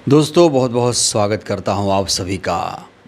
दोस्तों बहुत बहुत स्वागत करता हूं आप सभी का।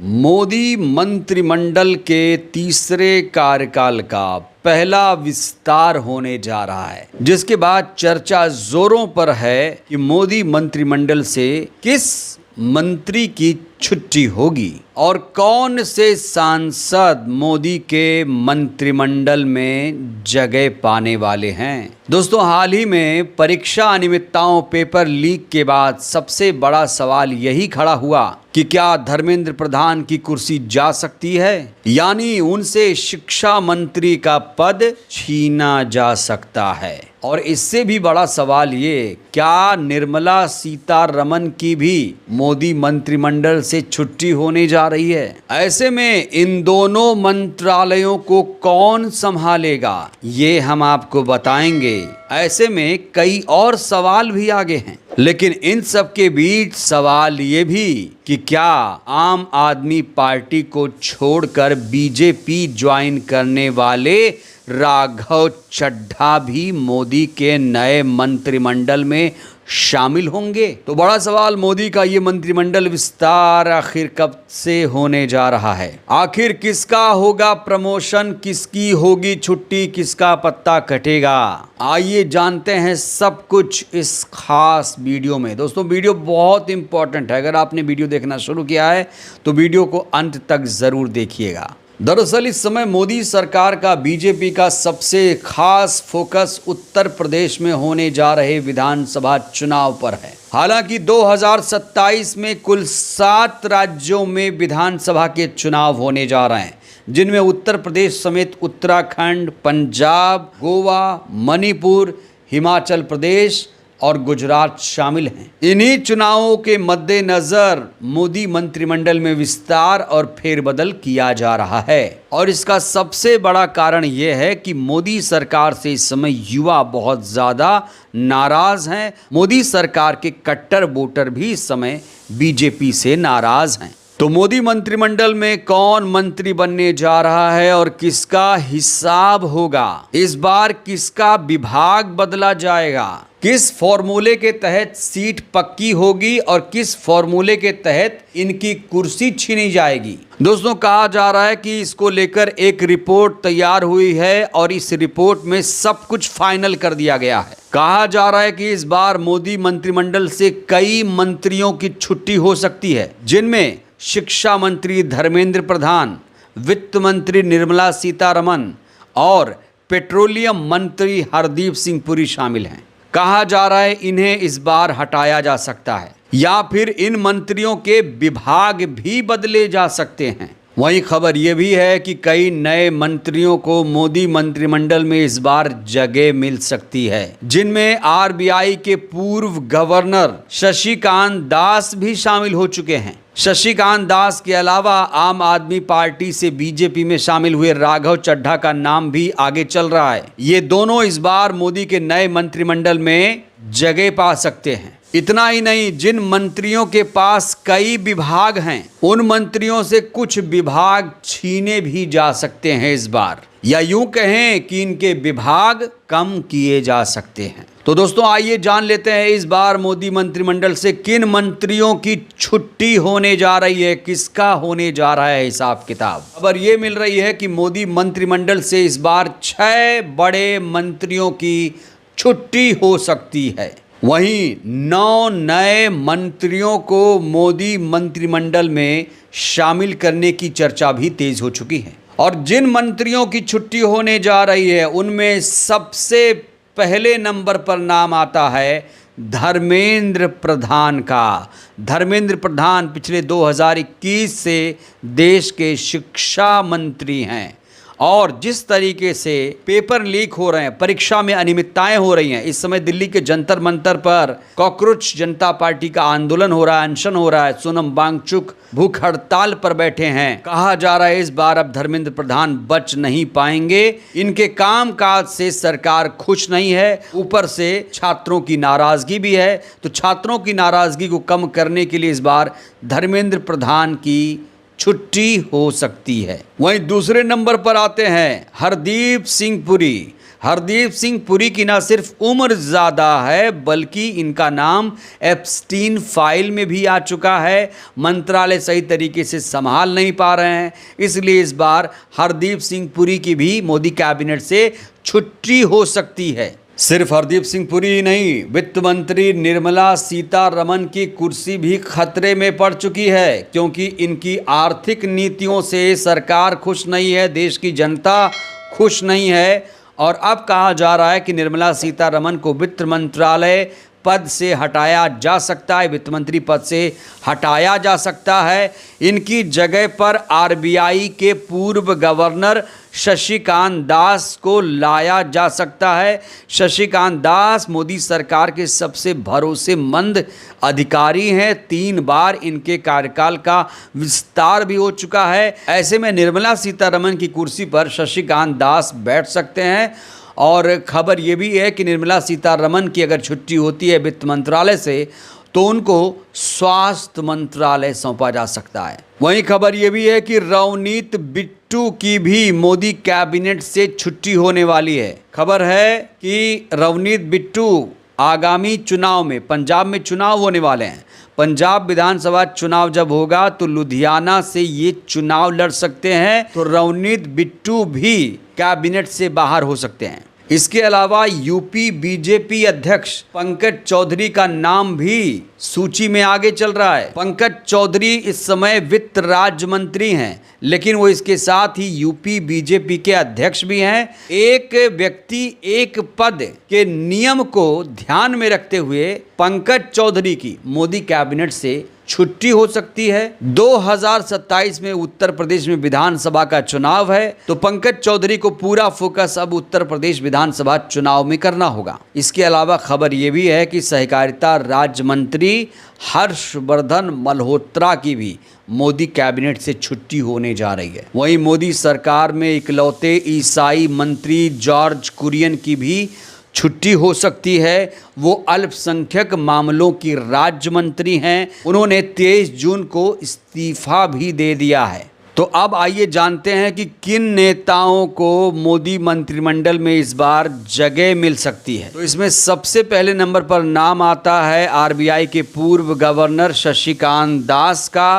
मोदी मंत्रिमंडल के तीसरे कार्यकाल का पहला विस्तार होने जा रहा है, जिसके बाद चर्चा जोरों पर है कि मोदी मंत्रिमंडल से किस मंत्री की छुट्टी होगी और कौन से सांसद मोदी के मंत्रिमंडल में जगह पाने वाले हैं। दोस्तों, हाल ही में परीक्षा अनियमितताओं पेपर लीक के बाद सबसे बड़ा सवाल यही खड़ा हुआ कि क्या धर्मेंद्र प्रधान की कुर्सी जा सकती है, यानी उनसे शिक्षा मंत्री का पद छीना जा सकता है। और इससे भी बड़ा सवाल ये, क्या निर्मला सीतारमण की भी मोदी मंत्रिमंडल से छुट्टी होने जा रही है। ऐसे में इन दोनों मंत्रालयों को कौन संभालेगा, ये हम आपको बताएंगे। ऐसे में कई और सवाल भी आगे हैं, लेकिन इन सब के बीच सवाल ये भी कि क्या आम आदमी पार्टी को छोड़कर बीजेपी ज्वाइन करने वाले राघव चड्ढा भी मोदी के नए मंत्रिमंडल में शामिल होंगे। तो बड़ा सवाल, मोदी का ये मंत्रिमंडल विस्तार आखिर कब से होने जा रहा है, आखिर किसका होगा प्रमोशन, किसकी होगी छुट्टी, किसका पत्ता कटेगा। आइए जानते हैं सब कुछ इस खास वीडियो में। दोस्तों, वीडियो बहुत इंपॉर्टेंट है, अगर आपने वीडियो देखना शुरू किया है तो वीडियो को अंत तक जरूर देखिएगा। दरअसल इस समय मोदी सरकार का, बीजेपी का सबसे खास फोकस उत्तर प्रदेश में होने जा रहे विधानसभा चुनाव पर है। हालांकि 2027 में कुल 7 राज्यों में विधानसभा के चुनाव होने जा रहे हैं, जिनमें उत्तर प्रदेश समेत उत्तराखंड, पंजाब, गोवा, मणिपुर, हिमाचल प्रदेश और गुजरात शामिल हैं। इन्हीं चुनावों के मद्देनजर मोदी मंत्रिमंडल में विस्तार और फेरबदल किया जा रहा है। और इसका सबसे बड़ा कारण यह है कि मोदी सरकार से इस समय युवा बहुत ज्यादा नाराज हैं। मोदी सरकार के कट्टर वोटर भी इस समय बीजेपी से नाराज हैं। तो मोदी मंत्रिमंडल में कौन मंत्री बनने जा रहा है और किसका हिसाब होगा, इस बार किसका विभाग बदला जाएगा, किस फॉर्मूले के तहत सीट पक्की होगी और किस फॉर्मूले के तहत इनकी कुर्सी छीनी जाएगी। दोस्तों, कहा जा रहा है कि इसको लेकर एक रिपोर्ट तैयार हुई है और इस रिपोर्ट में सब कुछ फाइनल कर दिया गया है। कहा जा रहा है कि इस बार मोदी मंत्रिमंडल से कई मंत्रियों की छुट्टी हो सकती है, जिनमें शिक्षा मंत्री धर्मेंद्र प्रधान, वित्त मंत्री निर्मला सीतारमण और पेट्रोलियम मंत्री हरदीप सिंह पुरी शामिल हैं। कहा जा रहा है इन्हें इस बार हटाया जा सकता है या फिर इन मंत्रियों के विभाग भी बदले जा सकते हैं। वहीं खबर यह भी है कि कई नए मंत्रियों को मोदी मंत्रिमंडल में इस बार जगह मिल सकती है, जिनमें आरबीआई के पूर्व गवर्नर शशिकांत दास भी शामिल हो चुके हैं। शशिकांत दास के अलावा आम आदमी पार्टी से बीजेपी में शामिल हुए राघव चड्ढा का नाम भी आगे चल रहा है। ये दोनों इस बार मोदी के नए मंत्रिमंडल में जगह पा सकते हैं। इतना ही नहीं, जिन मंत्रियों के पास कई विभाग हैं, उन मंत्रियों से कुछ विभाग छीने भी जा सकते हैं इस बार, या यूं कहें कि इनके विभाग कम किए जा सकते हैं। तो दोस्तों, आइए जान लेते हैं इस बार मोदी मंत्रिमंडल से किन मंत्रियों की छुट्टी होने जा रही है, किसका होने जा रहा है हिसाब किताब। खबर ये मिल रही है कि मोदी मंत्रिमंडल से इस बार 6 बड़े मंत्रियों की छुट्टी हो सकती है। वहीं 9 नए मंत्रियों को मोदी मंत्रिमंडल में शामिल करने की चर्चा भी तेज हो चुकी है। और जिन मंत्रियों की छुट्टी होने जा रही है, उनमें सबसे पहले नंबर पर नाम आता है धर्मेंद्र प्रधान का। धर्मेंद्र प्रधान पिछले 2021 से देश के शिक्षा मंत्री हैं और जिस तरीके से पेपर लीक हो रहे हैं, परीक्षा में अनियमितताएं हो रही हैं, इस समय दिल्ली के जंतर मंतर पर कॉकरोच जनता पार्टी का आंदोलन हो रहा है, अनशन हो रहा है, सोनम वांगचुक भूख हड़ताल पर बैठे हैं। कहा जा रहा है इस बार अब धर्मेंद्र प्रधान बच नहीं पाएंगे। इनके कामकाज से सरकार खुश नहीं है, ऊपर से छात्रों की नाराजगी भी है। तो छात्रों की नाराजगी को कम करने के लिए इस बार धर्मेंद्र प्रधान की छुट्टी हो सकती है। वहीं दूसरे नंबर पर आते हैं हरदीप सिंह पुरी। हरदीप सिंह पुरी की न सिर्फ उम्र ज़्यादा है बल्कि इनका नाम एप्स्टीन फाइल में भी आ चुका है। मंत्रालय सही तरीके से संभाल नहीं पा रहे हैं, इसलिए इस बार हरदीप सिंह पुरी की भी मोदी कैबिनेट से छुट्टी हो सकती है। सिर्फ हरदीप सिंह पुरी ही नहीं, वित्त मंत्री निर्मला सीतारमण की कुर्सी भी खतरे में पड़ चुकी है, क्योंकि इनकी आर्थिक नीतियों से सरकार खुश नहीं है, देश की जनता खुश नहीं है। और अब कहा जा रहा है कि निर्मला सीतारमण को वित्त मंत्रालय पद से हटाया जा सकता है, वित्त मंत्री पद से हटाया जा सकता है। इनकी जगह पर आरबीआई के पूर्व गवर्नर शशिकांत दास को लाया जा सकता है। शशिकांत दास मोदी सरकार के सबसे भरोसेमंद अधिकारी हैं। 3 बार इनके कार्यकाल का विस्तार भी हो चुका है। ऐसे में निर्मला सीतारमण की कुर्सी पर शशिकांत दास बैठ सकते हैं। और खबर ये भी है कि निर्मला सीतारमण की अगर छुट्टी होती है वित्त मंत्रालय से तो उनको स्वास्थ्य मंत्रालय सौंपा जा सकता है। वहीं खबर ये भी है कि रवनीत बिट्टू की भी मोदी कैबिनेट से छुट्टी होने वाली है। खबर है कि रवनीत बिट्टू आगामी चुनाव में, पंजाब में चुनाव होने वाले हैं, पंजाब विधानसभा चुनाव जब होगा तो लुधियाना से ये चुनाव लड़ सकते हैं, तो रवनीत बिट्टू भी कैबिनेट से बाहर हो सकते हैं। इसके अलावा यूपी बीजेपी अध्यक्ष पंकज चौधरी का नाम भी सूची में आगे चल रहा है। पंकज चौधरी इस समय वित्त राज्य मंत्री हैं, लेकिन वो इसके साथ ही यूपी बीजेपी के अध्यक्ष भी हैं। एक व्यक्ति एक पद के नियम को ध्यान में रखते हुए पंकज चौधरी की मोदी कैबिनेट से छुट्टी हो सकती है। 2027 में उत्तर प्रदेश में विधानसभा का चुनाव है, तो पंकज चौधरी को पूरा फोकस अब उत्तर प्रदेश विधानसभा चुनाव में करना होगा। इसके अलावा खबर यह भी है कि सहकारिता राज्य मंत्री हर्षवर्धन मल्होत्रा की भी मोदी कैबिनेट से छुट्टी होने जा रही है। वहीं मोदी सरकार में इकलौते ईसाई मंत्री जॉर्ज कुरियन की भी छुट्टी हो सकती है। वो अल्पसंख्यक मामलों की राज्य मंत्री हैं। उन्होंने 23 जून को इस्तीफा भी दे दिया है। तो अब आइए जानते हैं कि किन नेताओं को मोदी मंत्रिमंडल में इस बार जगह मिल सकती है। तो इसमें सबसे पहले नंबर पर नाम आता है आरबीआई के पूर्व गवर्नर शशिकांत दास का।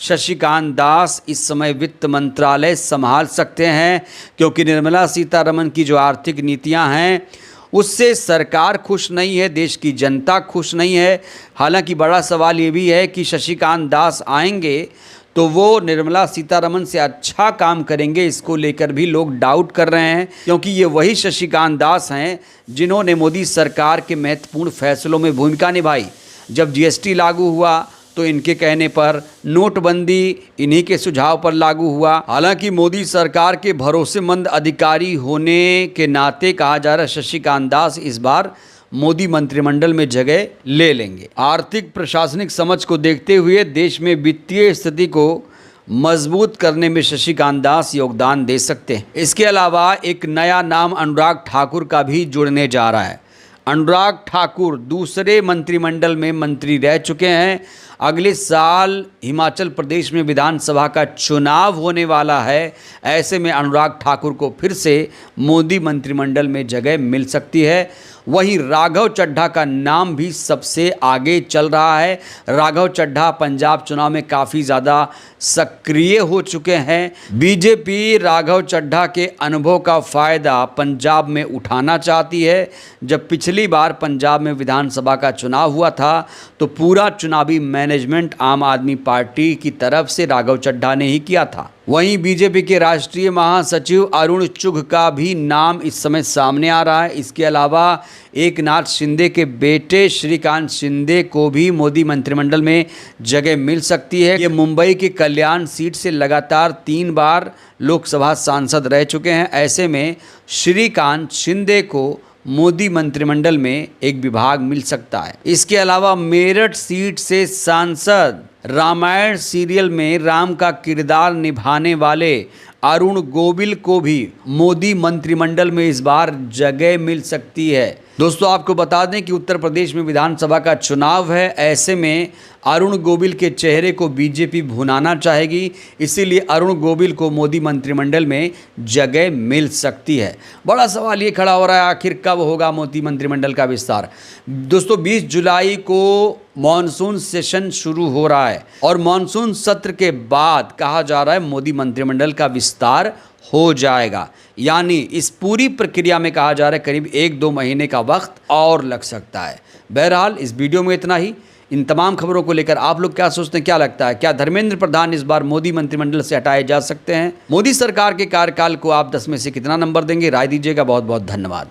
शशिकांत दास इस समय वित्त मंत्रालय संभाल सकते हैं, क्योंकि निर्मला सीतारमण की जो आर्थिक नीतियां हैं उससे सरकार खुश नहीं है, देश की जनता खुश नहीं है। हालांकि बड़ा सवाल ये भी है कि शशिकांत दास आएंगे तो वो निर्मला सीतारमण से अच्छा काम करेंगे, इसको लेकर भी लोग डाउट कर रहे हैं, क्योंकि ये वही शशिकांत दास हैं जिन्होंने मोदी सरकार के महत्वपूर्ण फैसलों में भूमिका निभाई। जब जीएसटी लागू हुआ तो इनके कहने पर, नोटबंदी इन्हीं के सुझाव पर लागू हुआ। हालांकि मोदी सरकार के भरोसेमंद अधिकारी होने के नाते कहा जा रहा है शशिकांत दास इस बार मोदी मंत्रिमंडल में जगह ले लेंगे। आर्थिक प्रशासनिक समझ को देखते हुए देश में वित्तीय स्थिति को मजबूत करने में शशिकांत दास योगदान दे सकते हैं। इसके अलावा एक नया नाम अनुराग ठाकुर का भी जुड़ने जा रहा है। अनुराग ठाकुर दूसरे मंत्रिमंडल में मंत्री रह चुके हैं। अगले साल हिमाचल प्रदेश में विधानसभा का चुनाव होने वाला है। ऐसे में अनुराग ठाकुर को फिर से मोदी मंत्रिमंडल में जगह मिल सकती है। वहीं राघव चड्ढा का नाम भी सबसे आगे चल रहा है। राघव चड्ढा पंजाब चुनाव में काफ़ी ज़्यादा सक्रिय हो चुके हैं। बीजेपी राघव चड्ढा के अनुभव का फ़ायदा पंजाब में उठाना चाहती है। जब पिछली बार पंजाब में विधानसभा का चुनाव हुआ था तो पूरा चुनावी मैनेजमेंट आम आदमी पार्टी की तरफ से राघव चड्ढा ने ही किया था। वहीं बीजेपी के राष्ट्रीय महासचिव अरुण चुघ का भी नाम इस समय सामने आ रहा है। इसके अलावा एकनाथ शिंदे के बेटे श्रीकांत शिंदे को भी मोदी मंत्रिमंडल में जगह मिल सकती है। ये मुंबई की कल्याण सीट से लगातार 3 बार लोकसभा सांसद रह चुके हैं। ऐसे में श्रीकांत शिंदे को मोदी मंत्रिमंडल में एक विभाग मिल सकता है। इसके अलावा मेरठ सीट से सांसद, रामायण सीरियल में राम का किरदार निभाने वाले अरुण गोविल को भी मोदी मंत्रिमंडल में इस बार जगह मिल सकती है। दोस्तों आपको बता दें कि उत्तर प्रदेश में विधानसभा का चुनाव है, ऐसे में अरुण गोविल के चेहरे को बीजेपी भुनाना चाहेगी, इसीलिए अरुण गोविल को मोदी मंत्रिमंडल में जगह मिल सकती है। बड़ा सवाल ये खड़ा हो रहा है, आखिर कब होगा मोदी मंत्रिमंडल का विस्तार। दोस्तों 20 जुलाई को मॉनसून सेशन शुरू हो रहा है और मॉनसून सत्र के बाद कहा जा रहा है मोदी मंत्रिमंडल का विस्तार हो जाएगा, यानी इस पूरी प्रक्रिया में कहा जा रहा है करीब 1-2 महीने का वक्त और लग सकता है। बहरहाल इस वीडियो में इतना ही। इन तमाम खबरों को लेकर आप लोग क्या सोचते हैं, क्या लगता है, क्या धर्मेंद्र प्रधान इस बार मोदी मंत्रिमंडल से हटाए जा सकते हैं? मोदी सरकार के कार्यकाल को आप 10 में से कितना नंबर देंगे? राय दीजिएगा। बहुत बहुत धन्यवाद।